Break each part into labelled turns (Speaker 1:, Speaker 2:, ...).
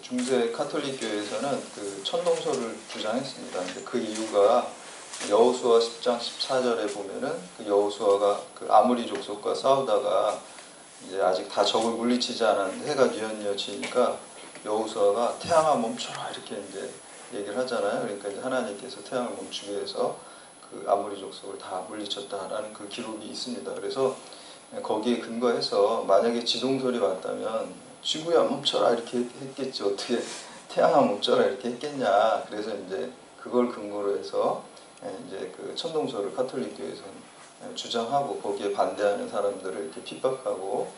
Speaker 1: 중세 카톨릭 교회에서는 그 천동설을 주장했습니다. 근데 그 이유가 여호수아 10장 14절에 보면은 그 여호수아가 그 아모리 족속과 싸우다가 이제 아직 다 적을 물리치지 않았는데 해가 뉘엿뉘엿 지니까 여호수아가 태양아 멈춰라 이렇게 이제 얘기를 하잖아요. 그러니까 이제 하나님께서 태양을 멈추기 위해서 그 아모리 족속을 다 물리쳤다라는 그 기록이 있습니다. 그래서 거기에 근거해서 만약에 지동설이 왔다면 지구야 멈춰라 이렇게 했겠지. 어떻게 태양아 멈춰라 이렇게 했겠냐. 그래서 이제 그걸 근거로 해서 이제 그 천동설을 카톨릭 교회에서는 주장하고 거기에 반대하는 사람들을 이렇게 핍박하고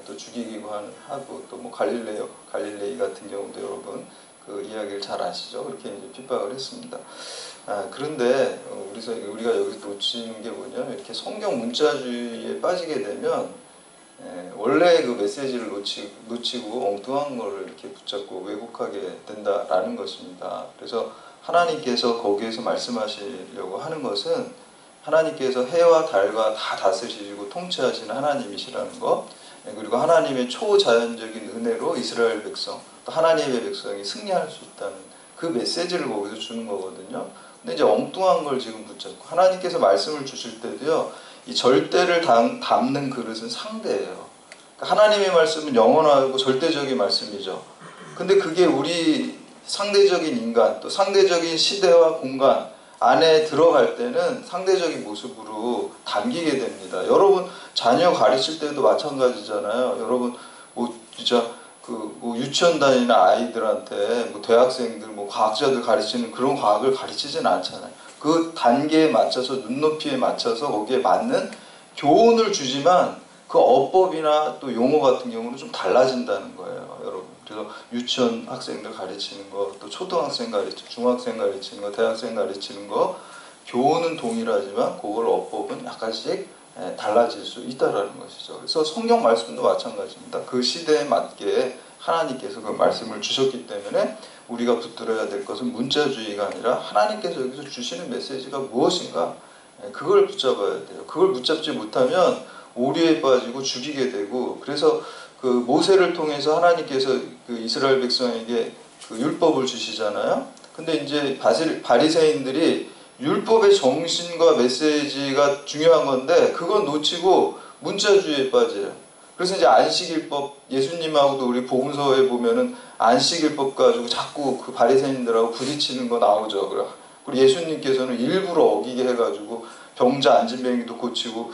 Speaker 1: 또 죽이기도 하고 또 뭐 갈릴레이 같은 경우도 여러분 그 이야기를 잘 아시죠? 그렇게 이제 핍박을 했습니다. 그런데 우리가 여기서 놓치는 게 뭐냐면 이렇게 성경 문자주의에 빠지게 되면 원래 그 메시지를 놓치고 엉뚱한 거를 이렇게 붙잡고 왜곡하게 된다라는 것입니다. 그래서 하나님께서 거기에서 말씀하시려고 하는 것은 하나님께서 해와 달과 다 다스리시고 통치하시는 하나님이시라는 것, 그리고 하나님의 초자연적인 은혜로 이스라엘 백성, 또 하나님의 백성이 승리할 수 있다는 그 메시지를 거기서 주는 거거든요. 근데 이제 엉뚱한 걸 지금 붙잡고 하나님께서 말씀을 주실 때도요, 이 절대를 담는 그릇은 상대예요. 그러니까 하나님의 말씀은 영원하고 절대적인 말씀이죠. 근데 그게 우리 상대적인 인간, 또 상대적인 시대와 공간 안에 들어갈 때는 상대적인 모습으로 담기게 됩니다. 여러분 자녀 가르칠 때도 마찬가지잖아요. 여러분 뭐 진짜 뭐 유치원 다니는 아이들한테 뭐 대학생들 뭐 과학자들 가르치는 그런 과학을 가르치진 않잖아요. 그 단계에 맞춰서 눈높이에 맞춰서 거기에 맞는 교훈을 주지만 그 어법이나 또 용어 같은 경우는 좀 달라진다는 거예요, 여러분. 그래서 유치원 학생들 가르치는 거, 또 초등학생 중학생 가르치는 거, 대학생 가르치는 거, 교훈은 동일하지만 그걸 어법은 약간씩 달라질 수 있다라는 것이죠. 그래서 성경 말씀도 마찬가지입니다. 그 시대에 맞게 하나님께서 그 말씀을 주셨기 때문에 우리가 붙들어야 될 것은 문자주의가 아니라 하나님께서 여기서 주시는 메시지가 무엇인가, 그걸 붙잡아야 돼요. 그걸 붙잡지 못하면 오류에 빠지고 죽이게 되고, 그래서 그 모세를 통해서 하나님께서 그 이스라엘 백성에게 그 율법을 주시잖아요. 근데 이제 바리새인들이 율법의 정신과 메시지가 중요한 건데 그건 놓치고 문자주의에 빠져요. 그래서 이제 안식일법, 예수님하고도 우리 복음서에 보면은 안식일법 가지고 자꾸 그 바리새인들하고 부딪히는 거 나오죠. 그리고 예수님께서는 일부러 어기게 해가지고 병자 안진뱅이도 고치고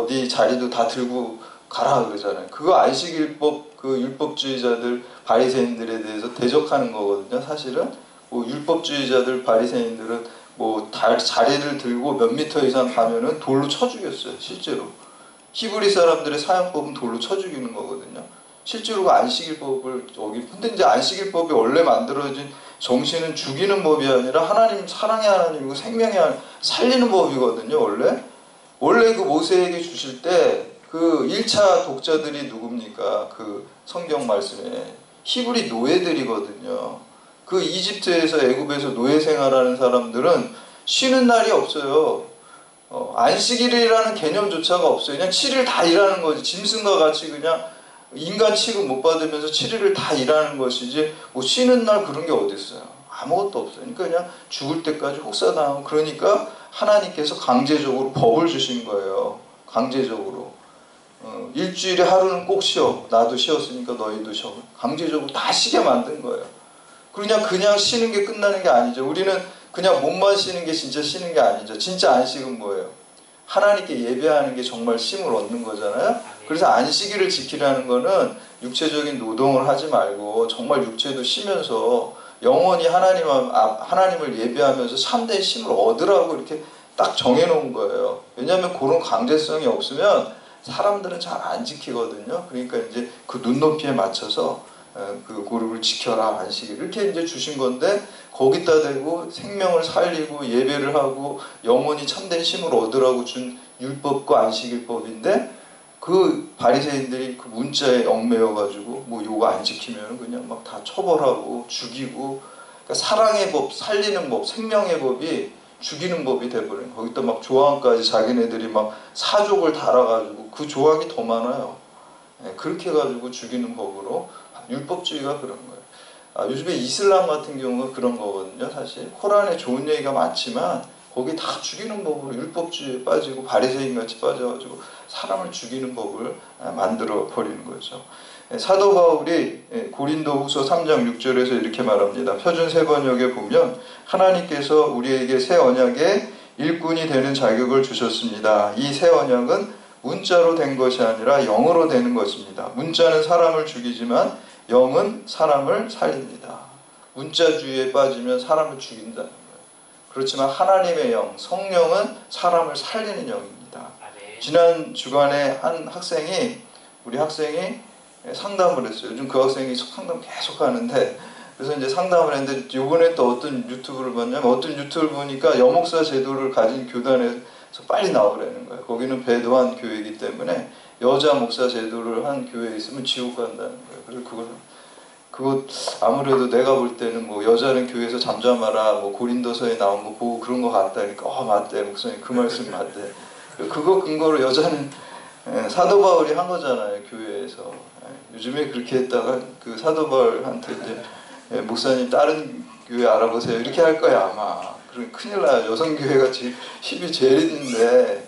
Speaker 1: 네 자리도 다 들고 가라 그러잖아요. 그거 안식일법 그 율법주의자들 바리새인들에 대해서 대적하는 거거든요. 사실은 뭐 율법주의자들 바리새인들은 뭐 자리를 들고 몇 미터 이상 가면은 돌로 쳐 죽였어요. 실제로 히브리 사람들의 사용법은 돌로 쳐 죽이는 거거든요. 실제로 그 안식일법을 근데 이제 안식일법이 원래 만들어진 정신은 죽이는 법이 아니라 하나님 사랑의 하나님이고 생명의 하나님 살리는 법이거든요. 원래 그 모세에게 주실 때 그 1차 독자들이 누굽니까? 그 성경 말씀에 히브리 노예들이거든요. 그 이집트에서 애굽에서 노예 생활하는 사람들은 쉬는 날이 없어요. 안식일이라는 개념조차가 없어요. 그냥 7일 다 일하는 거지. 짐승과 같이 그냥 인간 취급 못 받으면서 7일을 다 일하는 것이지 뭐 쉬는 날 그런 게 어디 있어요. 아무것도 없어요. 그러니까 그냥 죽을 때까지 혹사당하고, 그러니까 하나님께서 강제적으로 법을 주신 거예요. 강제적으로. 일주일에 하루는 꼭 쉬어. 나도 쉬었으니까 너희도 쉬어. 강제적으로 다 쉬게 만든 거예요. 그냥 쉬는 게 끝나는 게 아니죠. 우리는 그냥 몸만 쉬는 게 진짜 쉬는 게 아니죠. 진짜 안식은 뭐예요? 하나님께 예배하는 게 정말 쉼을 얻는 거잖아요. 그래서 안식일을 지키라는 거는 육체적인 노동을 하지 말고 정말 육체도 쉬면서 영원히 하나님을 예배하면서 참된 쉼을 얻으라고 이렇게 딱 정해놓은 거예요. 왜냐하면 그런 강제성이 없으면 사람들은 잘 안 지키거든요. 그러니까 이제 그 눈높이에 맞춰서 그 그룹을 지켜라 안식일 이렇게 이제 주신 건데, 거기다 대고 생명을 살리고 예배를 하고 영원히 참된 쉼을 얻으라고 준 율법과 안식일법인데, 그 바리새인들이 그 문자에 얽매여 가지고 뭐 요거 안 지키면 그냥 막 다 처벌하고 죽이고, 그러니까 사랑의 법, 살리는 법, 생명의 법이 죽이는 법이 돼버린. 거기다 막 조항까지 자기네들이 막 사족을 달아가지고 그 조항이 더 많아요. 그렇게 해가지고 죽이는 법으로 율법주의가 그런 거예요. 요즘에 이슬람 같은 경우가 그런 거거든요. 사실 코란에 좋은 얘기가 많지만 거기 다 죽이는 법으로 율법주의에 빠지고 바리새인 같이 빠져가지고 사람을 죽이는 법을 만들어 버리는 거죠. 사도 바울이 고린도후서 3장 6절에서 이렇게 말합니다. 표준 세번역에 보면 하나님께서 우리에게 새 언약의 일꾼이 되는 자격을 주셨습니다. 이 새 언약은 문자로 된 것이 아니라 영으로 되는 것입니다. 문자는 사람을 죽이지만 영은 사람을 살립니다. 문자주의에 빠지면 사람을 죽인다는 거예요. 그렇지만 하나님의 영, 성령은 사람을 살리는 영입니다. 지난 주간에 한 학생이, 우리 학생이 상담을 했어요. 요즘 그 학생이 상담 계속 하는데, 그래서 이제 상담을 했는데, 요번에 또 어떤 유튜브를 봤냐면, 어떤 유튜브를 보니까 여목사 제도를 가진 교단에서 빨리 나오라는 거예요. 거기는 배도한 교회이기 때문에 여자 목사 제도를 한 교회에 있으면 지옥 간다는 거예요. 그래서 그거 아무래도 내가 볼 때는 뭐 여자는 교회에서 잠잠하라, 뭐 고린도서에 나온 거 보고 그런 거 같다니까, 맞대, 목사님 그 말씀 맞대. 그거 근거로 여자는 사도 바울이 한 거잖아요, 교회에서. 요즘에 그렇게 했다가 그 사도 바울한테 이제 목사님 다른 교회 알아보세요 이렇게 할 거야 아마. 그럼 큰일 나요. 여성교회가 지금 힘이 제일 있는데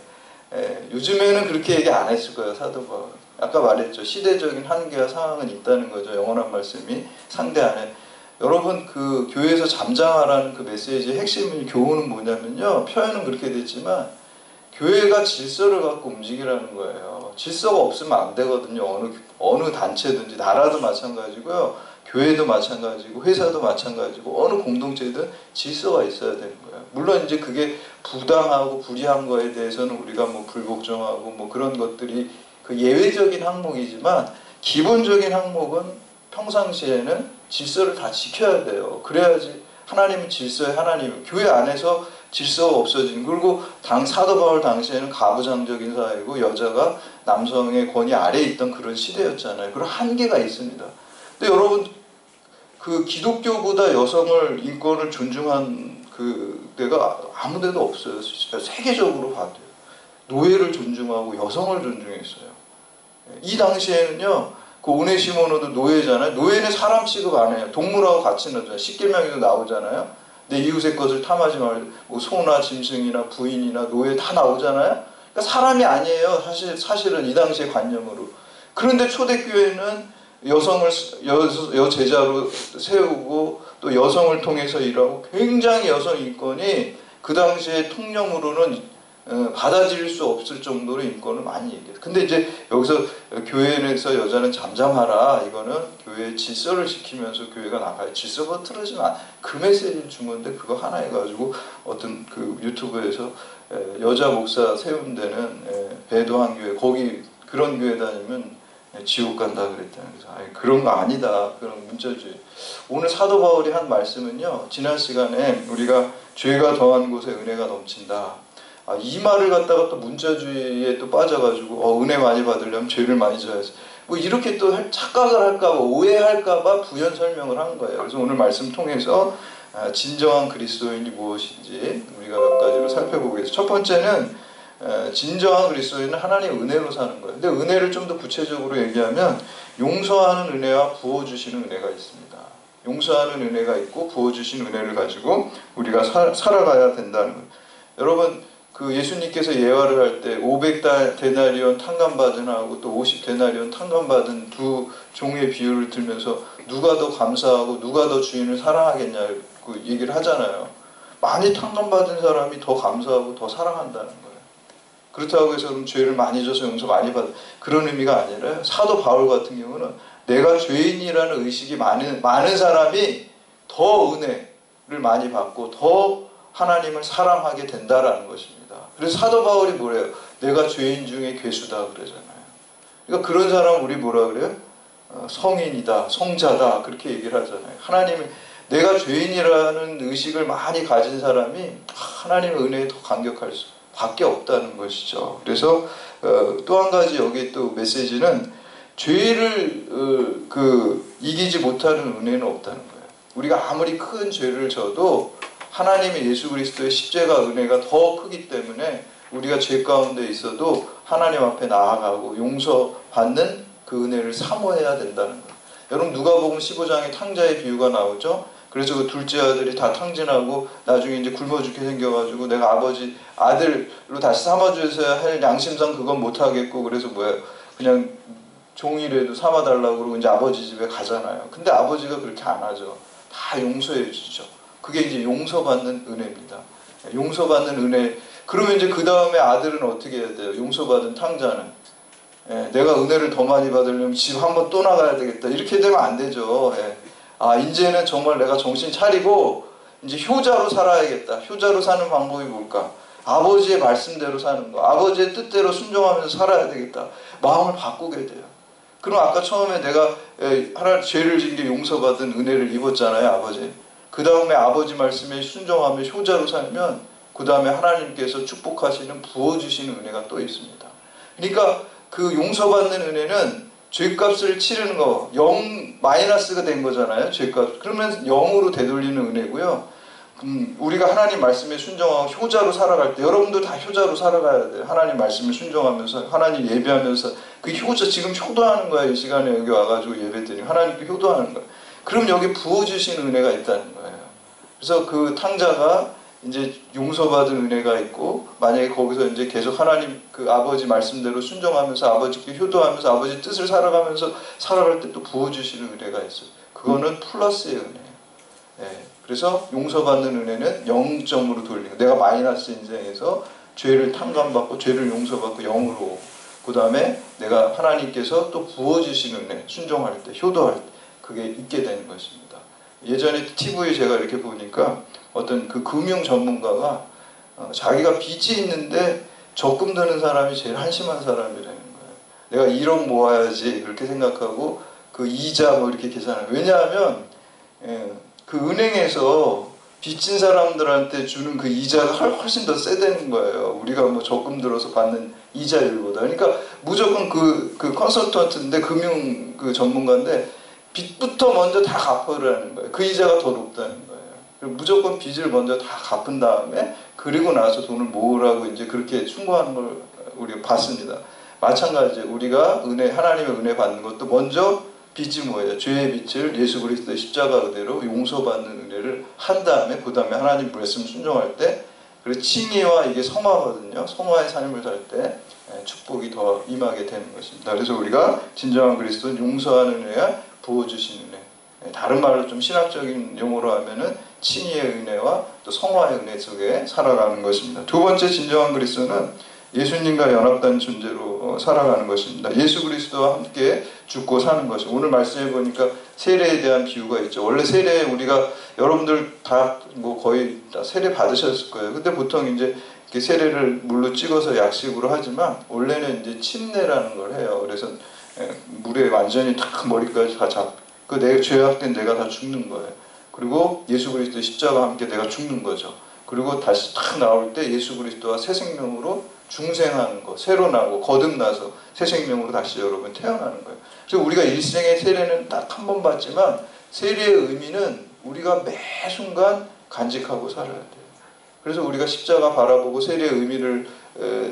Speaker 1: 요즘에는 그렇게 얘기 안 했을 거예요, 사도 바울. 아까 말했죠. 시대적인 한계와 상황은 있다는 거죠. 영원한 말씀이 상대 안에. 여러분 그 교회에서 잠잠하라는 그 메시지의 핵심 교훈은 뭐냐면요. 표현은 그렇게 됐지만 교회가 질서를 갖고 움직이라는 거예요. 질서가 없으면 안 되거든요. 어느 단체든지 나라도 마찬가지고요. 교회도 마찬가지고 회사도 마찬가지고 어느 공동체든 질서가 있어야 되는 거예요. 물론 이제 그게 부당하고 불이한 거에 대해서는 우리가 뭐 불복종하고 뭐 그런 것들이 그 예외적인 항목이지만 기본적인 항목은 평상시에는 질서를 다 지켜야 돼요. 그래야지 하나님은 질서의 하나님, 교회 안에서 질서가 없어진, 그리고 사도 바울 당시에는 가부장적인 사회고 여자가 남성의 권위 아래에 있던 그런 시대였잖아요. 그런 한계가 있습니다. 근데 여러분 그 기독교보다 여성을 인권을 존중한 그 데가 아무 데도 없어요. 진짜 세계적으로 봐도요. 노예를 존중하고 여성을 존중했어요. 이 당시에는요, 그 오네시모노도 노예잖아요. 노예는 사람 취급 안 해요. 동물하고 같이 넣잖아요. 십계명에도 나오잖아요. 내 이웃의 것을 탐하지 말고, 뭐 소나 짐승이나 부인이나 노예 다 나오잖아요. 그러니까 사람이 아니에요. 사실은 이 당시의 관념으로. 그런데 초대교회는 여성을 여제자로 세우고 또 여성을 통해서 일하고 굉장히 여성 인권이 그 당시에 통념으로는 받아들일 수 없을 정도로 인권을 많이 얘기해요. 근데 이제 여기서 교회에서 여자는 잠잠하라, 이거는 교회의 질서를 지키면서 교회가 나가요. 질서가 틀어지면 그 메시지를 준 건데 그거 하나 해가지고 어떤 그 유튜브에서 여자 목사 세운 데는 배도한 교회, 거기 그런 교회 다니면 지옥 간다 그랬다는 거죠. 그런 거 아니다. 그런 문자주의. 오늘 사도 바울이 한 말씀은요, 지난 시간에 우리가 죄가 더한 곳에 은혜가 넘친다. 이 말을 갖다가 또 문자주의에 또 빠져가지고 은혜 많이 받으려면 죄를 많이 져야지. 뭐 이렇게 또 착각을 할까봐, 오해할까봐 부연 설명을 한 거예요. 그래서 오늘 말씀 통해서 진정한 그리스도인이 무엇인지 우리가 몇 가지로 살펴보겠습니다. 첫 번째는 진정한 그리스도인은 하나님의 은혜로 사는 거예요. 근데 은혜를 좀 더 구체적으로 얘기하면 용서하는 은혜와 부어주시는 은혜가 있습니다. 용서하는 은혜가 있고 부어주시는 은혜를 가지고 우리가 살아가야 된다는 거예요. 여러분 그 예수님께서 예화를 할 때 500데나리온 탕감받은 하고 또 50데나리온 탕감받은 두 종의 비유를 들면서 누가 더 감사하고 누가 더 주인을 사랑하겠냐고 얘기를 하잖아요. 많이 탕감받은 사람이 더 감사하고 더 사랑한다는 거예요. 그렇다고 해서 그럼 죄를 많이 져서 용서 많이 받은 그런 의미가 아니라 사도 바울 같은 경우는 내가 죄인이라는 의식이 많은 사람이 더 은혜를 많이 받고 더 하나님을 사랑하게 된다라는 것입니다. 그래서 사도 바울이 뭐래요? 내가 죄인 중에 괴수다 그러잖아요. 그러니까 그런 사람 우리 뭐라 그래요? 성인이다, 성자다 그렇게 얘기를 하잖아요. 하나님이 내가 죄인이라는 의식을 많이 가진 사람이 하나님의 은혜에 더 감격할 수밖에 없다는 것이죠. 그래서 또 한 가지 여기 또 메시지는 죄를 이기지 못하는 은혜는 없다는 거예요. 우리가 아무리 큰 죄를 져도 하나님의 예수 그리스도의 십자가 은혜가 더 크기 때문에 우리가 죄 가운데 있어도 하나님 앞에 나아가고 용서받는 그 은혜를 사모해야 된다는 거예요. 여러분 누가복음 15장에 탕자의 비유가 나오죠. 그래서 그 둘째 아들이 다 탕진하고 나중에 이제 굶어 죽게 생겨가지고 내가 아버지 아들로 다시 삼아주셔야 할 양심상 그건 못하겠고 그래서 뭐야 그냥 종이라도 삼아달라고 그러고 이제 아버지 집에 가잖아요. 근데 아버지가 그렇게 안 하죠. 다 용서해 주죠. 그게 이제 용서받는 은혜입니다. 용서받는 은혜. 그러면 이제 그 다음에 아들은 어떻게 해야 돼요? 용서받은 탕자는 내가 은혜를 더 많이 받으려면 집 한번 또 나가야 되겠다. 이렇게 되면 안 되죠. 이제는 정말 내가 정신 차리고 이제 효자로 살아야겠다. 효자로 사는 방법이 뭘까? 아버지의 말씀대로 사는 거. 아버지의 뜻대로 순종하면서 살아야 되겠다. 마음을 바꾸게 돼요. 그럼 아까 처음에 내가 하나님 죄를 진 게 용서받은 은혜를 입었잖아요. 아버지. 그 다음에 아버지 말씀에 순종하며 효자로 살면 그 다음에 하나님께서 축복하시는 부어주시는 은혜가 또 있습니다. 그러니까 그 용서받는 은혜는 죄값을 치르는 거, 0 마이너스가 된 거잖아요. 죄값. 그러면 0으로 되돌리는 은혜고요. 우리가 하나님 말씀에 순종하고 효자로 살아갈 때 여러분도 다 효자로 살아가야 돼요. 하나님 말씀에 순종하면서 하나님 예배하면서 그 효자 지금 효도하는 거야. 이 시간에 여기 와가지고 예배드리면 하나님께 효도하는 거야. 그럼 여기 부어주신 은혜가 있다는 거예요. 그래서 그 탕자가 이제 용서받은 은혜가 있고 만약에 거기서 이제 계속 하나님 그 아버지 말씀대로 순종하면서 아버지께 효도하면서 아버지 뜻을 살아가면서 살아갈 때 또 부어주시는 은혜가 있어요. 그거는 플러스의 은혜예요. 그래서 용서받는 은혜는 0점으로 돌리는 내가 마이너스 인생에서 죄를 탕감받고 죄를 용서받고 0으로 그 다음에 내가 하나님께서 또 부어주시는 은혜 순종할 때 효도할 때 그게 있게 되는 것입니다. 예전에 TV에 제가 이렇게 보니까 어떤 그 금융 전문가가 자기가 빚이 있는데 적금 드는 사람이 제일 한심한 사람이라는 거예요. 내가 1억 모아야지 그렇게 생각하고 그 이자 뭐 이렇게 계산해요. 왜냐하면 그 은행에서 빚진 사람들한테 주는 그 이자가 훨씬 더 세다는 거예요. 우리가 뭐 적금 들어서 받는 이자율보다. 그러니까 무조건 그 컨설턴트인데 금융 그 전문가인데 빚부터 먼저 다 갚으라는 거예요. 그 이자가 더 높다는 거예요. 무조건 빚을 먼저 다 갚은 다음에 그리고 나서 돈을 모으라고 이제 그렇게 충고하는 걸 우리가 봤습니다. 마찬가지로 우리가 하나님의 은혜 받는 것도 먼저 빚이 뭐예요? 죄의 빚을 예수 그리스도의 십자가 의대로 용서받는 은혜를 한 다음에 그 다음에 하나님 말씀 순종할 때 그리고 칭의와 이게 성화거든요. 성화의 삶을 살 때 축복이 더 임하게 되는 것입니다. 그래서 우리가 진정한 그리스도는 용서하는 은혜와 부어주시는 은혜. 다른 말로 좀 신학적인 용어로 하면은 칭의의 은혜와 또 성화의 은혜 속에 살아가는 것입니다. 두 번째 진정한 그리스도는 예수님과 연합된 존재로 살아가는 것입니다. 예수 그리스도와 함께 죽고 사는 것이 오늘 말씀해 보니까 세례에 대한 비유가 있죠. 원래 세례 우리가 여러분들 다 뭐 거의 다 세례 받으셨을 거예요. 근데 보통 이제 이렇게 세례를 물로 찍어서 약식으로 하지만 원래는 이제 침례라는 걸 해요. 그래서 물에 완전히 탁 머리까지 다 그 내 죄악된 내가 다 죽는 거예요. 그리고 예수 그리스도의 십자가와 함께 내가 죽는 거죠. 그리고 다시 탁 나올 때 예수 그리스도와 새 생명으로 중생하는 거, 새로 나고 거듭나서 새 생명으로 다시 여러분 태어나는 거예요. 그래서 우리가 일생의 세례는 딱 한 번 받지만 세례의 의미는 우리가 매 순간 간직하고 살아야 돼요. 그래서 우리가 십자가 바라보고 세례의 의미를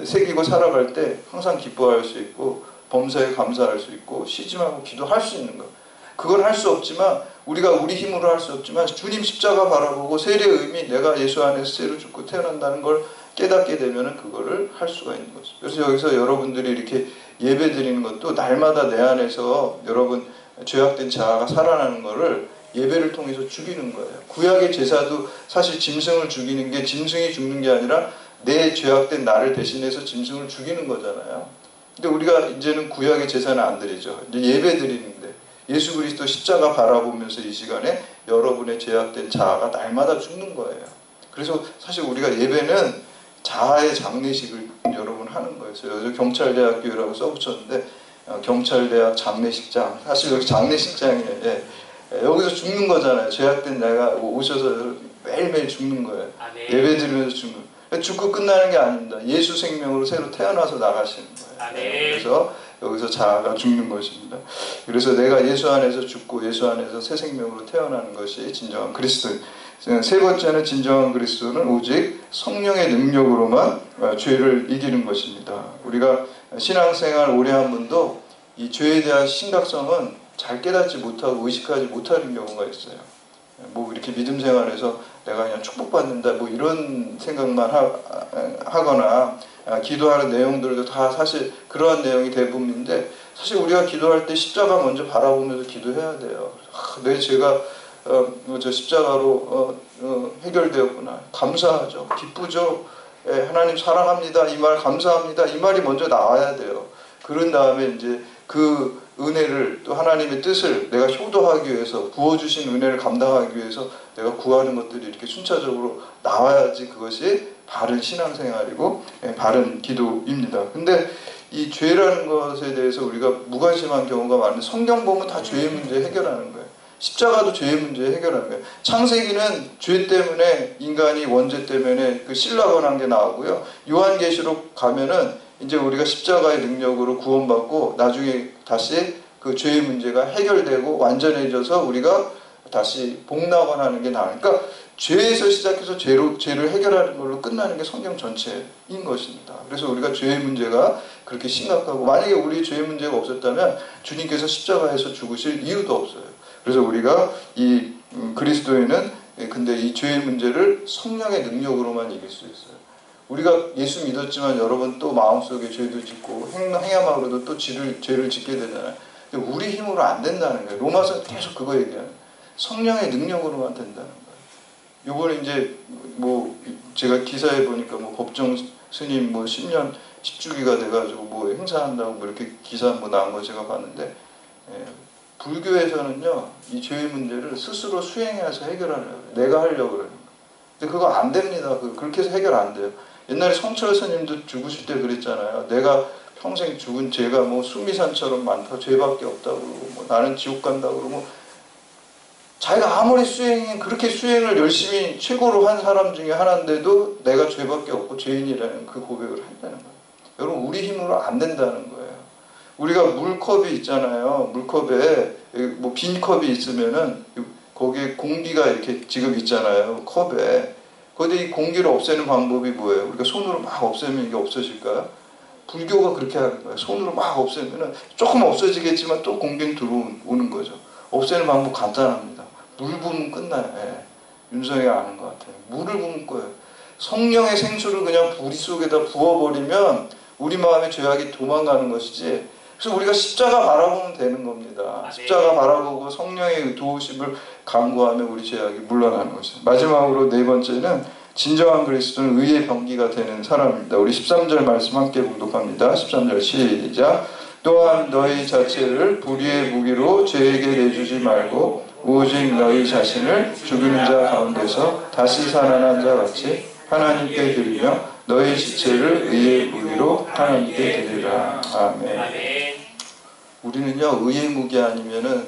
Speaker 1: 새기고 살아갈 때 항상 기뻐할 수 있고 범사에 감사할 수 있고 쉬지 말고 기도할 수 있는 거예요. 그걸 할 수 없지만 우리가 우리 힘으로 할 수 없지만 주님 십자가 바라보고 세례의 의미 내가 예수 안에서 새로 죽고 태어난다는 걸 깨닫게 되면 그거를 할 수가 있는 거죠. 그래서 여기서 여러분들이 이렇게 예배 드리는 것도 날마다 내 안에서 여러분 죄악된 자아가 살아나는 거를 예배를 통해서 죽이는 거예요. 구약의 제사도 사실 짐승을 죽이는 게 짐승이 죽는 게 아니라 내 죄악된 나를 대신해서 짐승을 죽이는 거잖아요. 근데 우리가 이제는 구약의 제사는 안 드리죠. 이제 예배 드리는데 예수 그리스도 십자가 바라보면서 이 시간에 여러분의 죄악된 자아가 날마다 죽는 거예요. 그래서 사실 우리가 예배는 자아의 장례식을 여러분 하는 거예요. 그래서 경찰대학교라고 써붙였는데 경찰대학 장례식장. 사실 여기 장례식장이에요. 여기서 죽는 거잖아요. 죄악된 내가 오셔서 매일매일 죽는 거예요. 예배 드리면서 죽는 거예요. 죽고 끝나는 게 아닙니다. 예수 생명으로 새로 태어나서 나가시는 거예요. 그래서 여기서 자아가 죽는 것입니다. 그래서 내가 예수 안에서 죽고 예수 안에서 새 생명으로 태어나는 것이 진정한 그리스도. 세 번째는 진정한 그리스도는 오직 성령의 능력으로만 죄를 이기는 것입니다. 우리가 신앙생활 오래 한 분도 이 죄에 대한 심각성은 잘 깨닫지 못하고 의식하지 못하는 경우가 있어요. 뭐 이렇게 믿음 생활에서 내가 그냥 축복받는다 뭐 이런 생각만 하거나 기도하는 내용들도 다 사실 그러한 내용이 대부분인데, 사실 우리가 기도할 때 십자가 먼저 바라보면서 기도해야 돼요. 내 죄가 저 십자가로 해결되었구나, 감사하죠, 기쁘죠, 하나님 사랑합니다, 이 말 감사합니다, 이 말이 먼저 나와야 돼요. 그런 다음에 이제 그 은혜를, 또 하나님의 뜻을 내가 효도하기 위해서, 부어주신 은혜를 감당하기 위해서 내가 구하는 것들이 이렇게 순차적으로 나와야지 그것이 바른 신앙생활이고 바른 기도입니다. 근데 이 죄라는 것에 대해서 우리가 무관심한 경우가 많은데, 성경 보면 다 죄의 문제 해결하는 거예요. 십자가도 죄의 문제 해결하는 거예요. 창세기는 죄 때문에, 인간이 원죄 때문에 그 신라곤한 게 나오고요. 요한계시록 가면은 이제 우리가 십자가의 능력으로 구원받고 나중에 다시 그 죄의 문제가 해결되고 완전해져서 우리가 다시 복락원하는 게 나오니까, 그러니까 죄에서 시작해서 죄를 해결하는 걸로 끝나는 게 성경 전체인 것입니다. 그래서 우리가 죄의 문제가 그렇게 심각하고, 만약에 우리 죄의 문제가 없었다면 주님께서 십자가에서 죽으실 이유도 없어요. 그래서 우리가 이 그리스도인은 근데 이 죄의 문제를 성령의 능력으로만 이길 수 있어요. 우리가 예수 믿었지만 여러분 또 마음속에 죄도 짓고 행함으로도 또 죄를 짓게 되잖아요. 근데 우리 힘으로 안 된다는 거예요. 로마서 계속 그거 얘기하는, 성령의 능력으로만 된다는 거예요. 요번에 이제 뭐 제가 기사에 보니까 뭐 법정 스님 뭐 10년 10주기가 돼가지고 뭐 행사한다고 뭐 이렇게 기사 뭐 나온 거 제가 봤는데, 불교에서는요 이 죄의 문제를 스스로 수행해서 해결하는 거예요. 내가 하려고 그러는 거예요. 근데 그거 안 됩니다. 그렇게 해서 해결 안 돼요. 옛날에 성철 스님도 죽으실 때 그랬잖아요. 내가 평생 죽은 죄가 뭐 수미산처럼 많다, 죄밖에 없다고 그러고, 뭐 나는 지옥 간다고 그러고, 자기가 아무리 그렇게 수행을 열심히 최고로 한 사람 중에 하나인데도 내가 죄밖에 없고 죄인이라는 그 고백을 한다는 거예요. 여러분, 우리 힘으로 안 된다는 거예요. 우리가 물컵이 있잖아요. 물컵에 뭐 빈 컵이 있으면은 거기에 공기가 이렇게 지금 있잖아요. 컵에. 근데 이 공기를 없애는 방법이 뭐예요? 우리가 손으로 막 없애면 이게 없어질까요? 불교가 그렇게 하는 거예요. 손으로 막 없애면은 조금 없어지겠지만 또 공기는 들어오는 거죠. 없애는 방법 간단합니다. 물 부으면 끝나요. 윤성이가 아는 것 같아요. 물을 부으면 거예요. 성령의 생수를 그냥 우리 속에다 부어버리면 우리 마음의 죄악이 도망가는 것이지, 그래서 우리가 십자가 바라보면 되는 겁니다. 십자가 바라보고 성령의 도우심을 간구하면 우리 죄악이 물러나는 것이죠. 마지막으로 네 번째는 진정한 그리스도는 의의 병기가 되는 사람입니다. 우리 13절 말씀 함께 봉독합니다. 13절 시작. 또한 너희 자체를 불의의 무기로 죄에게 내주지 말고 오직 너희 자신을 죽이는 자 가운데서 다시 살아난 자 같이 하나님께 드리며 너희 지체를 의의 무기로 하나님께 드리라. 아멘. 우리는요 의의 무기 아니면은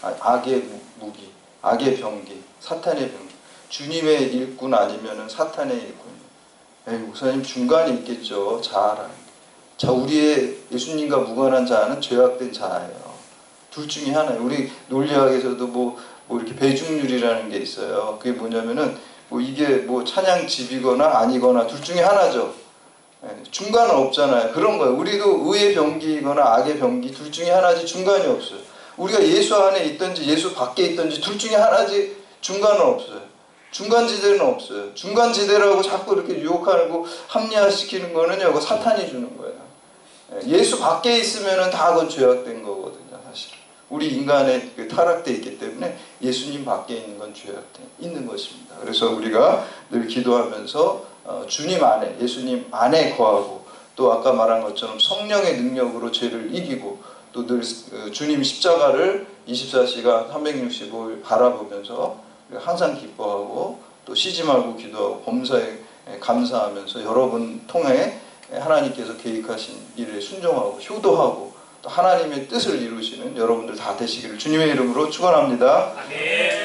Speaker 1: 악의 무기, 악의 병기, 사탄의 병기, 주님의 일꾼 아니면은 사탄의 일꾼. 목사님 중간에 있겠죠. 자아라. 자, 우리의 예수님과 무관한 자아는 죄악된 자아예요. 둘 중에 하나예요. 우리 논리학에서도 뭐 이렇게 배중률이라는 게 있어요. 그게 뭐냐면은 뭐 이게 뭐 찬양집이거나 아니거나 둘 중에 하나죠. 중간은 없잖아요. 그런 거예요. 우리도 의의 병기거나 악의 병기 둘 중에 하나지 중간이 없어요. 우리가 예수 안에 있든지 예수 밖에 있든지 둘 중에 하나지 중간은 없어요. 중간지대는 없어요. 중간지대라고 자꾸 이렇게 유혹하고 합리화시키는 거는요, 그거 사탄이 주는 거예요. 예수 밖에 있으면은 다 그건 죄악된 거거든요, 사실. 우리 인간의 그 타락되어 있기 때문에 예수님 밖에 있는 건 죄악돼 있는 것입니다. 그래서 우리가 늘 기도하면서 주님 안에, 예수님 안에 거하고, 또 아까 말한 것처럼 성령의 능력으로 죄를 이기고, 또 늘 주님 십자가를 24시간 365일 바라보면서 항상 기뻐하고, 또 쉬지 말고 기도하고 범사에 감사하면서 여러분 통해 하나님께서 계획하신 일에 순종하고 효도하고 또 하나님의 뜻을 이루시는 여러분들 다 되시기를 주님의 이름으로 축원합니다. 아멘.